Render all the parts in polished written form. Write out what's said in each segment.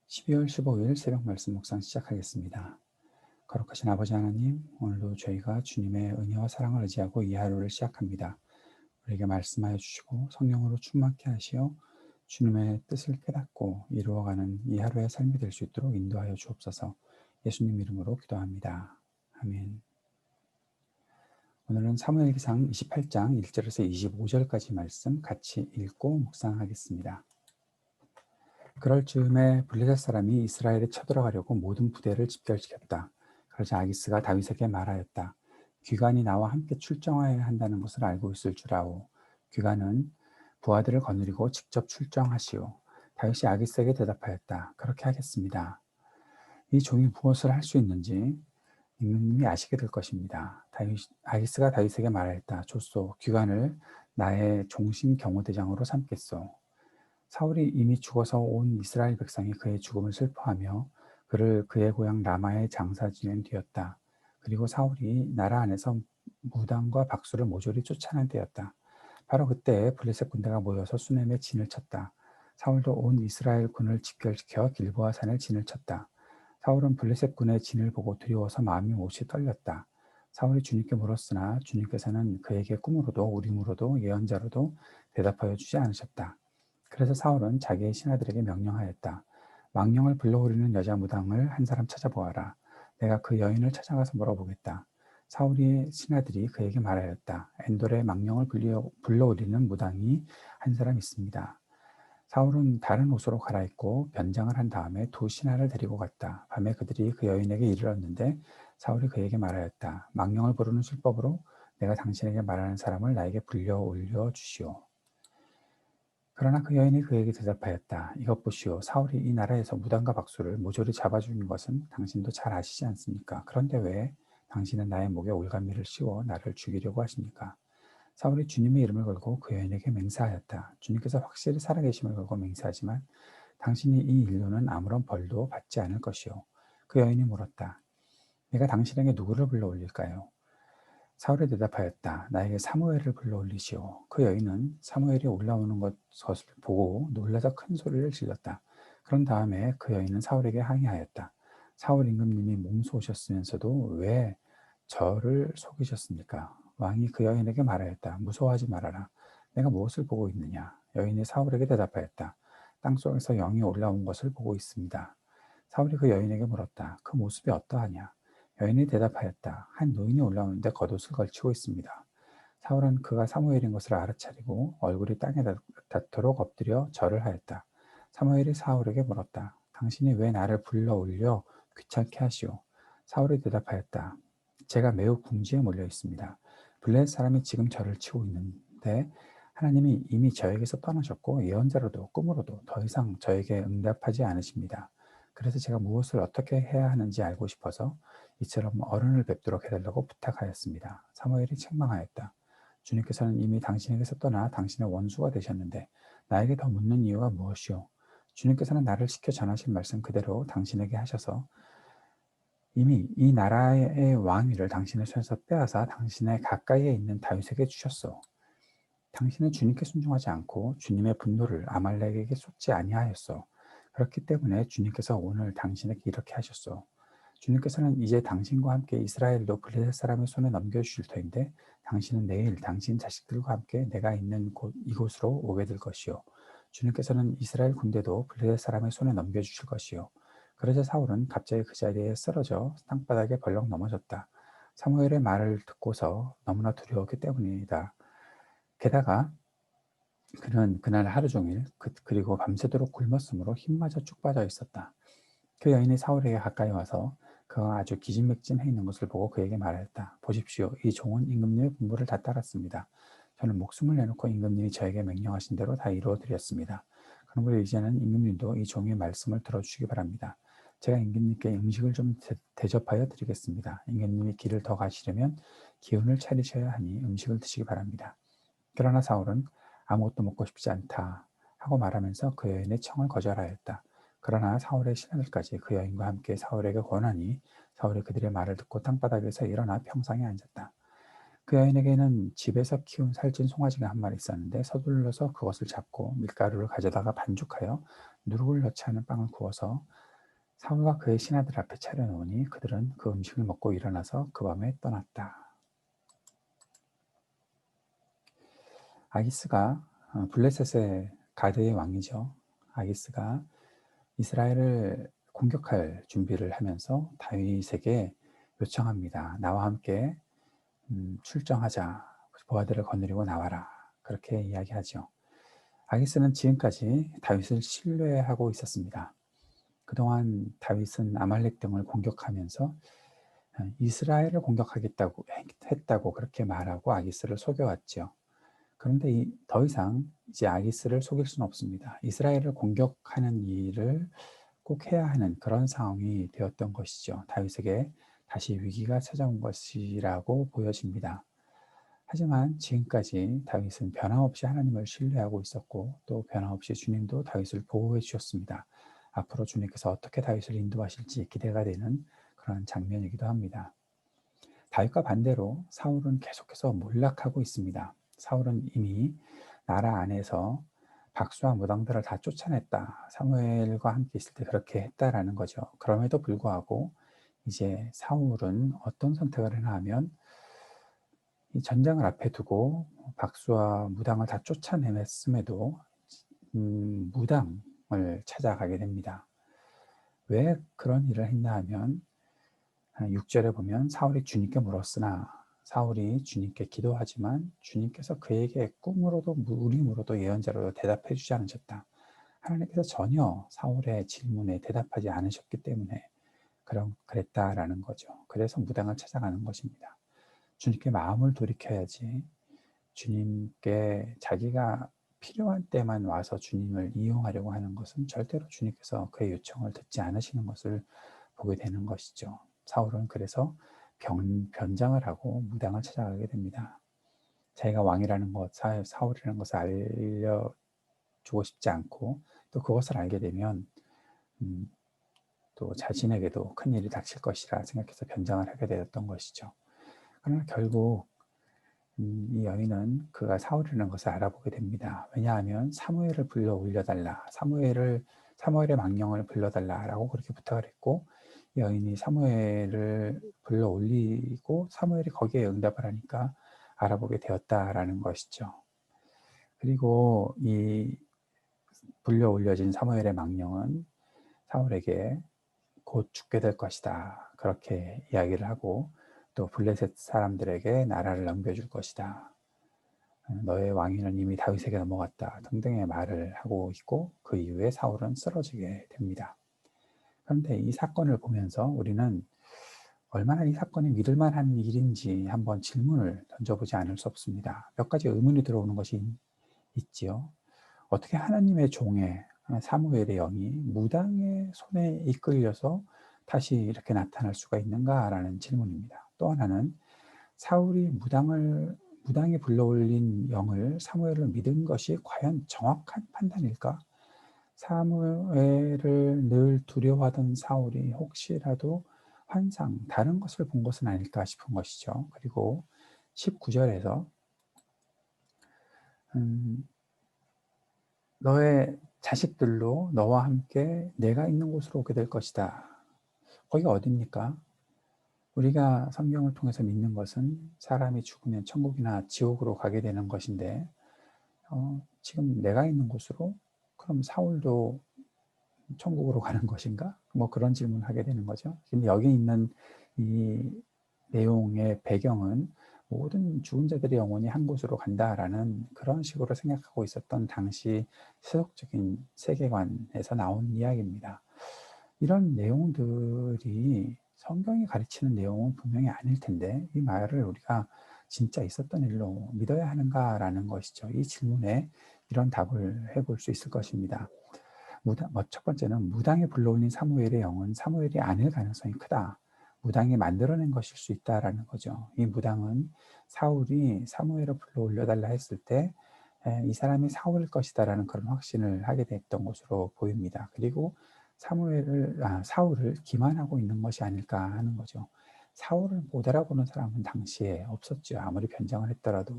12월 15일 새벽 말씀 묵상 시작하겠습니다. 거룩하신 아버지 하나님, 오늘도 저희가 주님의 은혜와 사랑을 의지하고 이 하루를 시작합니다. 우리에게 말씀하여 주시고 성령으로 충만케 하시어 주님의 뜻을 깨닫고 이루어가는 이 하루의 삶이 될 수 있도록 인도하여 주옵소서. 예수님 이름으로 기도합니다. 아멘. 오늘은 사무엘기상 28장 1절에서 25절까지 말씀 같이 읽고 묵상하겠습니다. 그럴 즈음에 블레셋 사람이 이스라엘에 쳐들어가려고 모든 부대를 집결시켰다. 그러자 아기스가 다윗에게 말하였다. 귀관이 나와 함께 출정하여야 한다는 것을 알고 있을 줄 아오. 귀관은 부하들을 거느리고 직접 출정하시오. 다윗이 아기스에게 대답하였다. 그렇게 하겠습니다. 이 종이 무엇을 할 수 있는지 임금님이 아시게 될 것입니다. 아기스가 다윗에게 말하였다. 좋소. 귀관을 나의 종심 경호대장으로 삼겠소. 사울이 이미 죽어서 온 이스라엘 백성이 그의 죽음을 슬퍼하며 그를 그의 고향 라마에 장사 지낸 뒤였다. 그리고 사울이 나라 안에서 무당과 박수를 모조리 쫓아낸 때였다. 바로 그때 블레셋 군대가 모여서 수넴에 진을 쳤다. 사울도 온 이스라엘 군을 집결시켜 길보아 산을 진을 쳤다. 사울은 블레셋 군의 진을 보고 두려워서 마음이 몹시 떨렸다. 사울이 주님께 물었으나 주님께서는 그에게 꿈으로도 우림으로도 예언자로도 대답하여 주지 않으셨다. 그래서 사울은 자기의 신하들에게 명령하였다. 망령을 불러오르는 여자 무당을 한 사람 찾아보아라. 내가 그 여인을 찾아가서 물어보겠다. 사울의 신하들이 그에게 말하였다. 엔돌의 망령을 불러오르는 무당이 한 사람 있습니다. 사울은 다른 옷으로 갈아입고 변장을 한 다음에 두 신하를 데리고 갔다. 밤에 그들이 그 여인에게 이르렀는데 사울이 그에게 말하였다. 망령을 부르는 술법으로 내가 당신에게 말하는 사람을 나에게 불러올려 주시오. 그러나 그 여인이 그에게 대답하였다. 이것 보시오. 사울이 이 나라에서 무당과 박수를 모조리 잡아주는 것은 당신도 잘 아시지 않습니까? 그런데 왜 당신은 나의 목에 올가미를 씌워 나를 죽이려고 하십니까? 사울이 주님의 이름을 걸고 그 여인에게 맹세하였다. 주님께서 확실히 살아계심을 걸고 맹세하지만 당신이 이 일로는 아무런 벌도 받지 않을 것이오. 그 여인이 물었다. 내가 당신에게 누구를 불러올릴까요? 사울이 대답하였다. 나에게 사무엘을 불러올리시오. 그 여인은 사무엘이 올라오는 것을 보고 놀라서 큰 소리를 질렀다. 그런 다음에 그 여인은 사울에게 항의하였다. 사울 임금님이 몸소오셨으면서도 왜 저를 속이셨습니까? 왕이 그 여인에게 말하였다. 무서워하지 말아라. 내가 무엇을 보고 있느냐? 여인이 사울에게 대답하였다. 땅속에서 영이 올라온 것을 보고 있습니다. 사울이 그 여인에게 물었다. 그 모습이 어떠하냐? 여인이 대답하였다. 한 노인이 올라오는데 겉옷을 걸치고 있습니다. 사울은 그가 사무엘인 것을 알아차리고 얼굴이 땅에 닿도록 엎드려 절을 하였다. 사무엘이 사울에게 물었다. 당신이 왜 나를 불러 올려 귀찮게 하시오? 사울이 대답하였다. 제가 매우 궁지에 몰려 있습니다. 블레셋 사람이 지금 저를 치고 있는데 하나님이 이미 저에게서 떠나셨고 예언자로도 꿈으로도 더 이상 저에게 응답하지 않으십니다. 그래서 제가 무엇을 어떻게 해야 하는지 알고 싶어서 이처럼 어른을 뵙도록 해달라고 부탁하였습니다. 사무엘이 책망하였다. 주님께서는 이미 당신에게서 떠나 당신의 원수가 되셨는데 나에게 더 묻는 이유가 무엇이오? 주님께서는 나를 시켜 전하신 말씀 그대로 당신에게 하셔서 이미 이 나라의 왕위를 당신의 손에서 빼앗아 당신의 가까이에 있는 다윗에게 주셨소. 당신은 주님께 순종하지 않고 주님의 분노를 아말렉에게 쏟지 아니하였소. 그렇기 때문에 주님께서 오늘 당신에게 이렇게 하셨소. 주님께서는 이제 당신과 함께 이스라엘도 블레셋 사람의 손에 넘겨주실 터인데 당신은 내일 당신 자식들과 함께 내가 있는 이곳으로 오게 될 것이요. 주님께서는 이스라엘 군대도 블레셋 사람의 손에 넘겨주실 것이요. 그러자 사울은 갑자기 그 자리에 쓰러져 땅바닥에 벌렁 넘어졌다. 사무엘의 말을 듣고서 너무나 두려웠기 때문이다. 게다가 그는 그날 하루 종일 그리고 밤새도록 굶었으므로 힘마저 쭉 빠져 있었다. 그 여인이 사울에게 가까이 와서 그가 아주 기진맥진해 있는 것을 보고 그에게 말하였다. 보십시오. 이 종은 임금님의 분부를 다 따랐습니다. 저는 목숨을 내놓고 임금님이 저에게 명령하신 대로 다 이루어드렸습니다. 그러므로 이제는 임금님도 이 종의 말씀을 들어주시기 바랍니다. 제가 임금님께 음식을 좀 대접하여 드리겠습니다. 임금님이 길을 더 가시려면 기운을 차리셔야 하니 음식을 드시기 바랍니다. 그러나 사울은 아무것도 먹고 싶지 않다 하고 말하면서 그 여인의 청을 거절하였다. 그러나 사울의 신하들까지 그 여인과 함께 사울에게 권하니 사울이 그들의 말을 듣고 땅바닥에서 일어나 평상에 앉았다. 그 여인에게는 집에서 키운 살찐 송아지가 한 마리 있었는데 서둘러서 그것을 잡고 밀가루를 가져다가 반죽하여 누룩을 넣지 않은 빵을 구워서 사울과 그의 신하들 앞에 차려놓으니 그들은 그 음식을 먹고 일어나서 그 밤에 떠났다. 아기스가 블레셋의 가드의 왕이죠. 아기스가 이스라엘을 공격할 준비를 하면서 다윗에게 요청합니다. 나와 함께 출정하자. 보아들을 거느리고 나와라. 그렇게 이야기하죠. 아기스는 지금까지 다윗을 신뢰하고 있었습니다. 그동안 다윗은 아말렉 등을 공격하면서 이스라엘을 공격하겠다고 했다고 그렇게 말하고 아기스를 속여왔죠. 그런데 더 이상 이제 아기스를 속일 수는 없습니다. 이스라엘을 공격하는 일을 꼭 해야 하는 그런 상황이 되었던 것이죠. 다윗에게 다시 위기가 찾아온 것이라고 보여집니다. 하지만 지금까지 다윗은 변함없이 하나님을 신뢰하고 있었고 또 변함없이 주님도 다윗을 보호해 주셨습니다. 앞으로 주님께서 어떻게 다윗을 인도하실지 기대가 되는 그런 장면이기도 합니다. 다윗과 반대로 사울은 계속해서 몰락하고 있습니다. 사울은 이미 나라 안에서 박수와 무당들을 다 쫓아냈다. 사무엘과 함께 있을 때 그렇게 했다라는 거죠. 그럼에도 불구하고 이제 사울은 어떤 선택을 하나 하면 이 전쟁을 앞에 두고 박수와 무당을 다 쫓아냈음에도 무당을 찾아가게 됩니다. 왜 그런 일을 했나 하면 6절에 보면 사울이 주님께 물었으나 사울이 주님께 기도하지만 주님께서 그에게 꿈으로도 우림으로도 예언자로도 대답해 주지 않으셨다. 하나님께서 전혀 사울의 질문에 대답하지 않으셨기 때문에 그랬다라는 거죠. 그래서 무당을 찾아가는 것입니다. 주님께 마음을 돌이켜야지 주님께 자기가 필요한 때만 와서 주님을 이용하려고 하는 것은 절대로 주님께서 그의 요청을 듣지 않으시는 것을 보게 되는 것이죠. 사울은 그래서 변장을 하고 무당을 찾아가게 됩니다. 자기가 왕이라는 것, 사울이라는 것을 알려주고 싶지 않고 또 그것을 알게 되면 또 자신에게도 큰일이 닥칠 것이라 생각해서 변장을 하게 되었던 것이죠. 그러나 결국 이 여인은 그가 사울이라는 것을 알아보게 됩니다. 왜냐하면 사무엘을 불러 올려달라. 사무엘의 망령을 불러달라라고 그렇게 부탁을 했고 여인이 사무엘을 불러 올리고 사무엘이 거기에 응답을 하니까 알아보게 되었다라는 것이죠. 그리고 이 불려 올려진 사무엘의 망령은 사울에게 곧 죽게 될 것이다. 그렇게 이야기를 하고 또 블레셋 사람들에게 나라를 넘겨줄 것이다. 너의 왕위는 이미 다윗에게 넘어갔다. 등등의 말을 하고 있고 그 이후에 사울은 쓰러지게 됩니다. 그런데 이 사건을 보면서 우리는 얼마나 이 사건이 믿을 만한 일인지 한번 질문을 던져보지 않을 수 없습니다. 몇 가지 의문이 들어오는 것이 있지요. 어떻게 하나님의 종의 사무엘의 영이 무당의 손에 이끌려서 다시 이렇게 나타날 수가 있는가라는 질문입니다. 또 하나는 사울이 무당이 불러올린 영을 사무엘을 믿은 것이 과연 정확한 판단일까? 사무엘을 늘 두려워하던 사울이 혹시라도 환상, 다른 것을 본 것은 아닐까 싶은 것이죠. 그리고 19절에서 너의 자식들로 너와 함께 내가 있는 곳으로 오게 될 것이다. 거기가 어디입니까? 우리가 성경을 통해서 믿는 것은 사람이 죽으면 천국이나 지옥으로 가게 되는 것인데 지금 내가 있는 곳으로 그럼 사울도 천국으로 가는 것인가? 뭐 그런 질문을 하게 되는 거죠. 지금 여기 있는 이 내용의 배경은 모든 죽은 자들의 영혼이 한 곳으로 간다라는 그런 식으로 생각하고 있었던 당시 세속적인 세계관에서 나온 이야기입니다. 이런 내용들이 성경이 가르치는 내용은 분명히 아닐 텐데 이 말을 우리가 진짜 있었던 일로 믿어야 하는가라는 것이죠. 이 질문에 이런 답을 해볼 수 있을 것입니다. 첫 번째는 무당이 불러올린 사무엘의 영은 사무엘이 아닐 가능성이 크다. 무당이 만들어낸 것일 수 있다라는 거죠. 이 무당은 사울이 사무엘을 불러 올려달라 했을 때 이 사람이 사울일 것이다라는 그런 확신을 하게 됐던 것으로 보입니다. 그리고 사울을 기만하고 있는 것이 아닐까 하는 거죠. 사울을 못 알아보는 사람은 당시에 없었죠. 아무리 변장을 했더라도.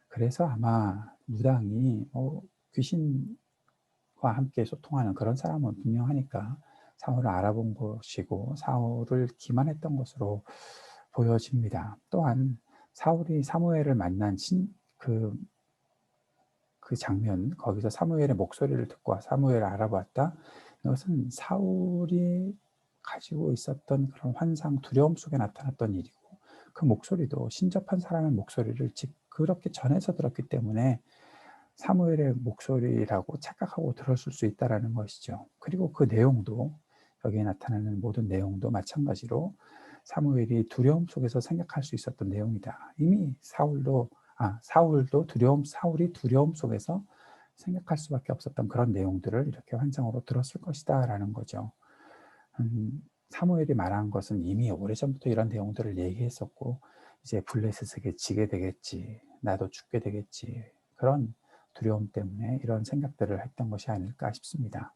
그래서 아마 무당이 귀신 함께 소통하는 그런 사람은 분명하니까 사울을 알아본 것이고 사울을 기만했던 것으로 보여집니다. 또한 사울이 사무엘을 만난 그 장면, 거기서 사무엘의 목소리를 듣고 사무엘을 알아보았다. 이것은 사울이 가지고 있었던 그런 환상, 두려움 속에 나타났던 일이고, 그 목소리도 신접한 사람의 목소리를 그렇게 전해서 들었기 때문에 사무엘의 목소리라고 착각하고 들었을 수 있다는 것이죠. 그리고 그 내용도, 여기에 나타나는 모든 내용도 마찬가지로 사무엘이 두려움 속에서 생각할 수 있었던 내용이다. 이미 사울이 두려움 속에서 생각할 수밖에 없었던 그런 내용들을 이렇게 환상으로 들었을 것이다 라는 거죠. 사무엘이 말한 것은 이미 오래전부터 이런 내용들을 얘기했었고, 이제 블레셋에게 지게 되겠지, 나도 죽게 되겠지, 그런 두려움 때문에 이런 생각들을 했던 것이 아닐까 싶습니다.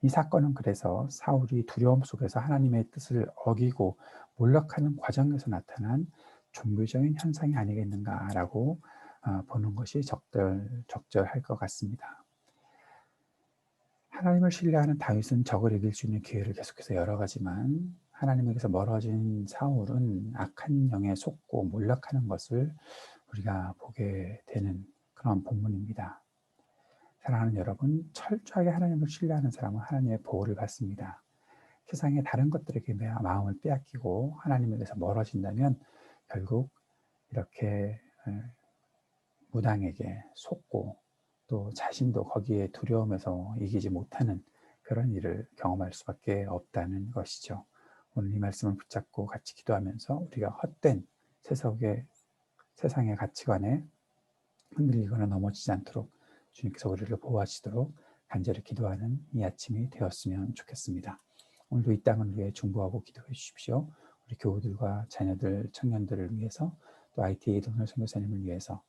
이 사건은 그래서 사울이 두려움 속에서 하나님의 뜻을 어기고 몰락하는 과정에서 나타난 종교적인 현상이 아니겠는가라고 보는 것이 적절할 것 같습니다. 하나님을 신뢰하는 다윗은 적을 이길 수 있는 기회를 계속해서 여러 가지만 하나님에게서 멀어진 사울은 악한 영에 속고 몰락하는 것을 우리가 보게 되는 그런 본문입니다. 사랑하는 여러분, 철저하게 하나님을 신뢰하는 사람은 하나님의 보호를 받습니다. 세상의 다른 것들에게 마음을 빼앗기고 하나님에게서 멀어진다면 결국 이렇게 무당에게 속고 또 자신도 거기에 두려움에서 이기지 못하는 그런 일을 경험할 수밖에 없다는 것이죠. 오늘 이 말씀을 붙잡고 같이 기도하면서 우리가 헛된 세상의 가치관에 흔들리거나 넘어지지 않도록 주님께서 우리를 보호하시도록 간절히 기도하는 이 아침이 되었으면 좋겠습니다. 오늘도 이 땅을 위해 중보하고 기도해 주십시오. 우리 교우들과 자녀들, 청년들을 위해서 또 ITA 이동열 선교사님을 위해서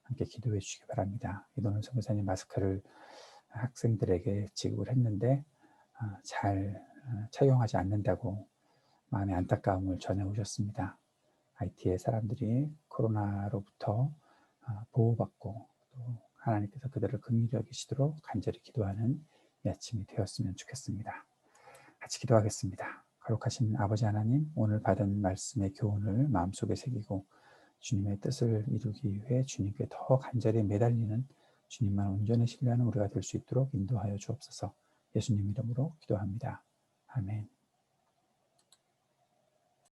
함께 기도해 주시기 바랍니다. 이동열 선교사님 마스크를 학생들에게 지급을 했는데 잘 착용하지 않는다고 마음의 안타까움을 전해오셨습니다. IT의 사람들이 코로나로부터 보호받고 또 하나님께서 그들을 긍휼히 여기시도록 간절히 기도하는 이 아침이 되었으면 좋겠습니다. 같이 기도하겠습니다. 거룩하신 아버지 하나님, 오늘 받은 말씀의 교훈을 마음속에 새기고 주님의 뜻을 이루기 위해 주님께 더 간절히 매달리는 주님만 온전히 신뢰하는 우리가 될 수 있도록 인도하여 주옵소서. 예수님 이름으로 기도합니다. 아멘.